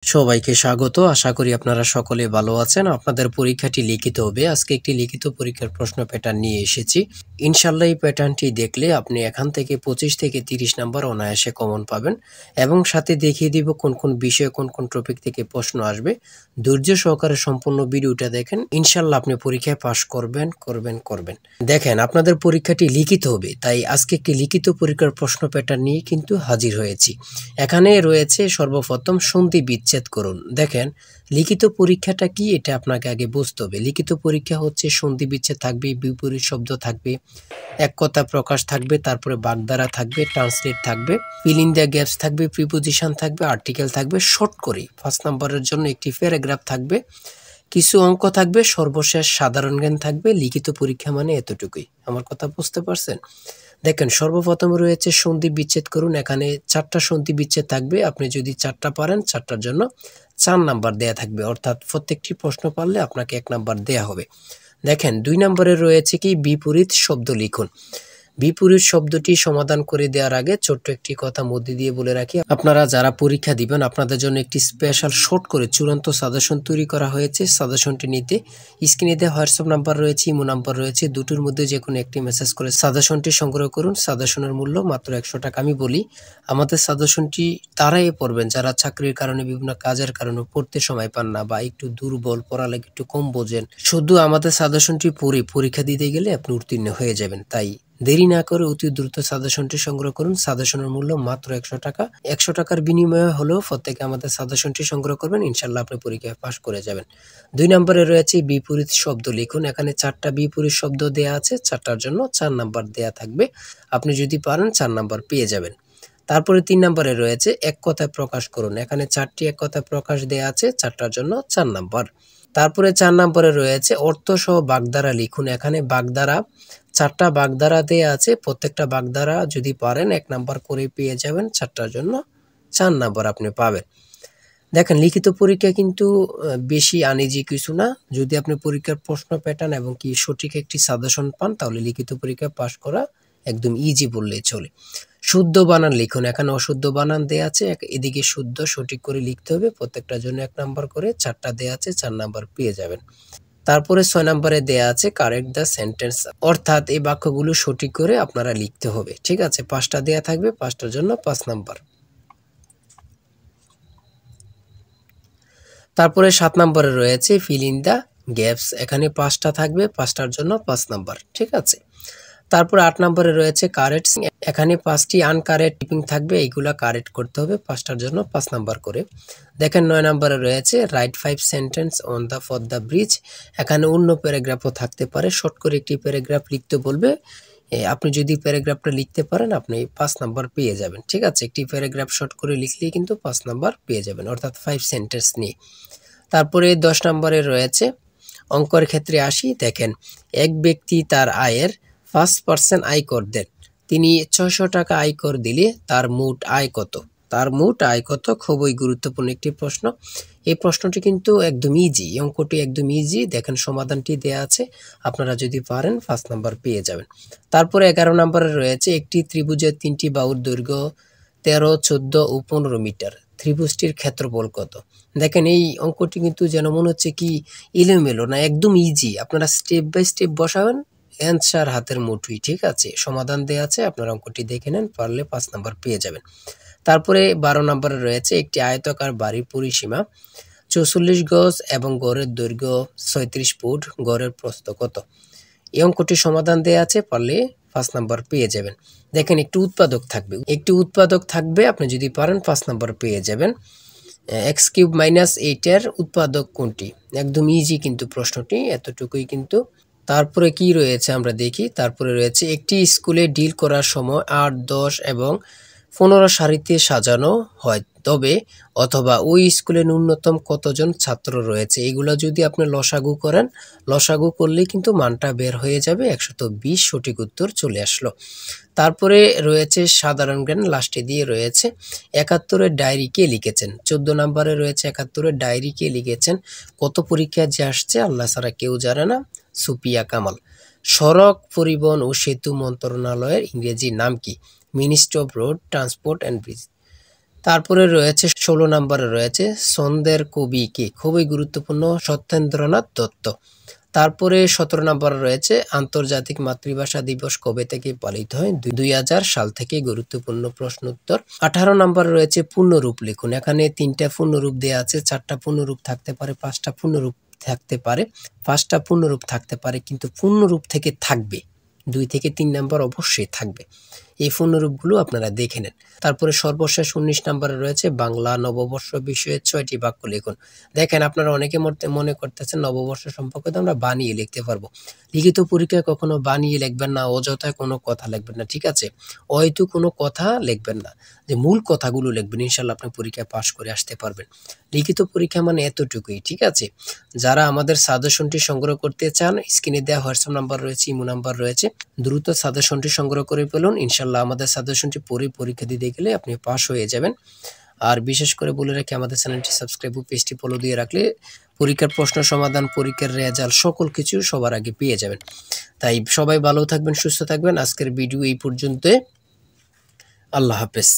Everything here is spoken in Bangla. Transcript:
সবাইকে স্বাগত। আশা করি আপনারা সকলে ভালো আছেন। আপনাদের পরীক্ষাটি লিখিত হবে। আজকে একটি লিখিত পরীক্ষার প্রশ্ন প্যাটার্ন নিয়ে এসেছি। ইনশাআল্লাহ এই প্যাটার্নটি দেখলে আপনি এখান থেকে 25 থেকে 30 নাম্বার অনায়াসে কমন পাবেন এবং সাথে দেখিয়ে দিব কোন কোন বিষয়ে কোন কোন টপিক থেকে প্রশ্ন আসবে। ধৈর্য সহকারে সম্পূর্ণ ভিডিওটা দেখেন। ইনশাআল্লাহ আপনি পরীক্ষায় পাস করবেন। দেখেন, আপনাদের পরীক্ষাটি লিখিত হবে, তাই আজকে একটি লিখিত পরীক্ষার প্রশ্ন প্যাটার্ন নিয়ে কিন্তু হাজির হয়েছি। এখানে রয়েছে সর্বপ্রথম সন্ধি বিচ্ছেদ করুন। দেখেন, লিখিত পরীক্ষাটা কি এটা আপনাকে আগে বুঝতে হবে। লিখিত পরীক্ষা হচ্ছে সন্ধি বিচ্ছেদ থাকবে, বিপরীত শব্দ থাকবে, এক কথা প্রকাশ থাকবে, তারপরে বাগধারা থাকবে, ট্রান্সলেট থাকবে, ফিল ইন দ্য গ্যাপস থাকবে, প্রিপোজিশন থাকবে, আর্টিকেল থাকবে। শর্ট করে 5 নম্বরের জন্য একটি প্যারাগ্রাফ থাকবে, কিছু অঙ্ক থাকবে, সর্বশেষ সাধারণ জ্ঞান থাকবে। লিখিত পরীক্ষা মানে এতটুকুই। আমার কথা বুঝতে পারছেন? দেখেন, সর্বপ্রথম রয়েছে সন্ধি বিচ্ছেদ করুন। এখানে 4টা সন্ধি বিচ্ছেদ থাকবে। আপনি যদি 4টা পারেন, 4টার জন্য 4 নাম্বার দেয়া থাকবে, অর্থাৎ প্রত্যেকটি প্রশ্ন পারলে আপনাকে 1 নাম্বার দেয়া হবে। দেখেন, 2 নম্বরে রয়েছে কি বিপরীত শব্দ লিখুন। বিপরীত শব্দটি সমাধান করে দেওয়ার আগে ছোট্ট একটি কথা মধ্যে দিয়ে বলে রাখি, আপনারা যারা পরীক্ষা দিবেন আপনাদের জন্য একটি স্পেশাল শর্ট করে চূড়ান্ত সাজেশন তৈরি করা হয়েছে। সাজেশনটি নিতে স্ক্রিনে দেওয়া হোয়াটসঅ্যাপ নাম্বার রয়েছে, ইমো নাম্বার রয়েছে, দুটোর মধ্যে যে কোনো একটি মেসেজ করে সাজেশনটি সংগ্রহ করুন। সাজেশনের মূল্য মাত্র 100 টাকা। আমি বলি, আমাদের সাজেশনটি তারাই পড়বেন যারা চাকরির কারণে, বিভিন্ন কাজের কারণে পড়তে সময় পান না বা একটু দুর্বল, পড়ালেখা একটু কম বোঝেন। শুধু আমাদের সাজেশনটি পড়ে পরীক্ষা দিতে গেলে আপনি উত্তীর্ণ হয়ে যাবেন। তাই দেরি না করে অতি দ্রুত সাজেশনটি সংগ্রহ করুন। সাজেশনের মূল্য মাত্র 100 টাকা। 100 টাকার বিনিময়ে হলেও প্রত্যেকে আমাদের সাজেশনটি সংগ্রহ করবেন। ইনশাআল্লাহ আপনি পরীক্ষায় পাস করে যাবেন। 2 নম্বরে রয়েছে বিপরীত শব্দ লিখুন। এখানে 4টা বিপরীত শব্দ দেয়া আছে, 4টার জন্য 4 নাম্বার দেয়া থাকবে। আপনি যদি পারেন 4 নাম্বার পেয়ে যাবেন। তারপরে 3 নম্বরে রয়েছে এক কথায় প্রকাশ করুন। এখানে 4টি এক কথায় প্রকাশ দেয়া আছে, 4টার জন্য 4 নাম্বার। তারপরে 4 নম্বরে রয়েছে অর্থ সহ বাগধারা লিখুন। এখানে বাগধারা 4টা বাগধারা দেয়া আছে, প্রত্যেকটা বাগধারা যদি পারেন 1 নাম্বার করে পেয়ে যাবেন। 4টার জন্য 4 নাম্বার আপনি পাবেন। দেখেন, লিখিত পরীক্ষা কিন্তু বেশি আনইজি কিছু না। যদি আপনি পরীক্ষার প্রশ্ন প্যাটার্ন এবং কি সঠিক একটি সাজেশন পান, তাহলে লিখিত পরীক্ষায় পাস করা একদম ইজি বললেই চলে। শুদ্ধ বানান লিখুন। এখানে অশুদ্ধ বানান দেয়া আছে, এদিকে শুদ্ধ সঠিক করে লিখতে হবে। প্রত্যেকটার জন্য 1 নাম্বার করে, 4টা দেয়া আছে, 4 নাম্বার পেয়ে যাবেন। তারপরে 6 নম্বরে দেয়া আছে কারেক্ট দ্য সেন্টেন্স, অর্থাৎ এই বাক্যগুলো সঠিক করে আপনারা লিখতে হবে। ঠিক আছে, 5টা দেয়া থাকবে, 5টার জন্য 5 নাম্বার। তারপরে 7 নম্বরে রয়েছে ফিল ইন দ্য গ্যাপস। এখানে 5টা থাকবে, 5টার জন্য 5 নাম্বার। ঠিক আছে। তারপরে 8 নম্বরে রয়েছে কারেক্ট। এখানে 5টি আনকারেক্ট টিপিং থাকবে, এইগুলা কারেক্ট করতে হবে, 5টার জন্য 5 নাম্বার করে। দেখেন, 9 নম্বরে রয়েছে right 5 sentence on the for the bridge. এখানে অন্য প্যারাগ্রাফও থাকতে পারে, শর্ট করে একটি প্যারাগ্রাফ লিখতে বলবে। আপনি যদি প্যারাগ্রাফটা লিখতে পারেন আপনি 5 নাম্বার পেয়ে যাবেন। ঠিক আছে, একটি প্যারাগ্রাফ শর্ট করে লিখলেই কিন্তু 5 নাম্বার পেয়ে যাবেন, অর্থাৎ 5 সেন্টেন্স নিয়ে। তারপরে 10 নম্বরে রয়েছে অঙ্কের ক্ষেত্রে আসি। দেখেন, এক ব্যক্তি তার আয়ের 5% আয়কর দেন। তিনি 600 টাকা আয়কর দিলে তার মোট আয় কত? তার মোট আয় কত? খুবই গুরুত্বপূর্ণ একটি প্রশ্ন। এই প্রশ্নটি কিন্তু একদম ইজি, অঙ্কটি একদম ইজি। দেখেন, সমাধানটি দেয়া আছে, আপনারা যদি পারেন 5 নাম্বার পেয়ে যাবেন। তারপরে 11 নম্বরে রয়েছে একটি ত্রিভুজের 3টি বাহুর দৈর্ঘ্য 13, 14 ও 15 মিটার। ত্রিভুজটির ক্ষেত্রফল কত? দেখেন, এই অঙ্কটি কিন্তু যেন মনে হচ্ছে কি এলোমেলো না, একদম ইজি। আপনারা স্টেপ বাই স্টেপ বসাবেন, অ্যান্সার হাতের মুঠোয়। ঠিক আছে, সমাধান দেয়া আছে, আপনারা অঙ্কটি দেখে নেন, পারলে 5 নাম্বার পেয়ে যাবেন। তারপরে 12 নম্বরে রয়েছে একটি আয়তাকার বাড়ির পরিসীমা 44 গজ এবং গড়ের দৈর্ঘ্য 36 ফুট, গড়ের প্রস্থ কত? এই অঙ্কটি সমাধান দেয়া আছে, পারলে 5 নাম্বার পেয়ে যাবেন। দেখেন, একটি উৎপাদক থাকবে, আপনি যদি পারেন 5 নাম্বার পেয়ে যাবেন। x³ - 8 এর উৎপাদক কোনটি? একদম ইজি কিন্তু প্রশ্নটি, এতটুকুই কিন্তু। তারপরে কি রয়েছে আমরা দেখি। তারপরে রয়েছে একটি স্কুলে ডিল করার সময় 8, 10 এবং 15 সারিতে সাজানো হয়, তবে অথবা ওই স্কুলে ন্যূনতম কতজন ছাত্র রয়েছে? এগুলো যদি আপনি লসাগু করেন, লসাগু করলেই কিন্তু মানটা বের হয়ে যাবে, 120 সঠিক উত্তর চলে আসলো। তারপরে রয়েছে সাধারণ জ্ঞান, লাস্টে দিয়ে রয়েছে 71-এর ডায়েরি কে লিখেছেন। 14 নম্বরে রয়েছে 71-এর ডায়েরি কে লিখেছেন। কত পরীক্ষা যে আসছে আল্লাহ ছাড়া কেউ জানে না। সুপিয়া কামাল। সড়ক পরিবহন ও সেতু মন্ত্রণালয়ের ইংরেজি নাম কি? Ministry of road transport and bridge. তারপরে রয়েছে 16 নম্বরে রয়েছে ছন্দের কবি কে, খুবই গুরুত্বপূর্ণ, সত্যেন্দ্রনাথ দত্ত। তারপরে 17 নম্বরে রয়েছে আন্তর্জাতিক মাতৃভাষা দিবস কবে থেকে পালিত হয়, 2000 সাল থেকে, গুরুত্বপূর্ণ প্রশ্ন উত্তর। 18 নম্বরে রয়েছে পূর্ণরূপ লিখুন, এখানে 3টা পূর্ণরূপ দেওয়া আছে, 4টা পূর্ণরূপ থাকতে পারে, 5টা পূর্ণরূপ থাকতে পারে, 5টা পূর্ণরূপ থাকতে পারে, কিন্তু পূর্ণরূপ থেকে থাকবে 2 থেকে 3 নম্বর অবশ্যই থাকবে। এই পূর্ণরূপগুলো আপনারা দেখে নেন। তারপরে সর্বশেষ 19 নম্বরে রয়েছে বাংলা নববর্ষ বিষয়ে 6টি বাক্য লিখুন। দেখেন আপনারা অনেকে মনে করতেছেন নববর্ষ সম্পর্কে তো আমরা বানিয়ে লিখতে পারবো। লিখিত পরীক্ষায় কখনো বানিয়ে লিখবেন না, অযথায় কোনো কথা লিখবেন না, ঠিক আছে? হয়তো কোনো কথা লিখবেন না, যে মূল কথাগুলো লিখবেন, ইনশাআল্লাহ আপনি পরীক্ষায় পাস করে আসতে পারবেন। লিখিত পরীক্ষা মানে এতটুকুই, ঠিক আছে? যারা আমাদের সাজেশনটি সংগ্রহ করতে চান, স্ক্রিনে দেওয়া হোয়াটসঅ্যাপ নাম্বার রয়েছে, ইমো নাম্বার রয়েছে, দ্রুত সাজেশনটি সংগ্রহ করে ফেলুন। ইনশাআল্লাহ আমাদের সাজেশনটি পড়ে পরীক্ষা দিতে গেলে আপনি পাস হয়ে যাবেন। আর বিশেষ করে বলে রাখি, আমাদের চ্যানেলটি সাবস্ক্রাইব ও পেজটি ফলো দিয়ে রাখলে পরীক্ষার প্রশ্ন সমাধান, পরীক্ষার রেজাল্ট সকল কিছু সবার আগে পেয়ে যাবেন। তাই সবাই ভালো থাকবেন, সুস্থ থাকবেন। আজকের ভিডিও এই পর্যন্ত। আল্লাহ হাফেজ।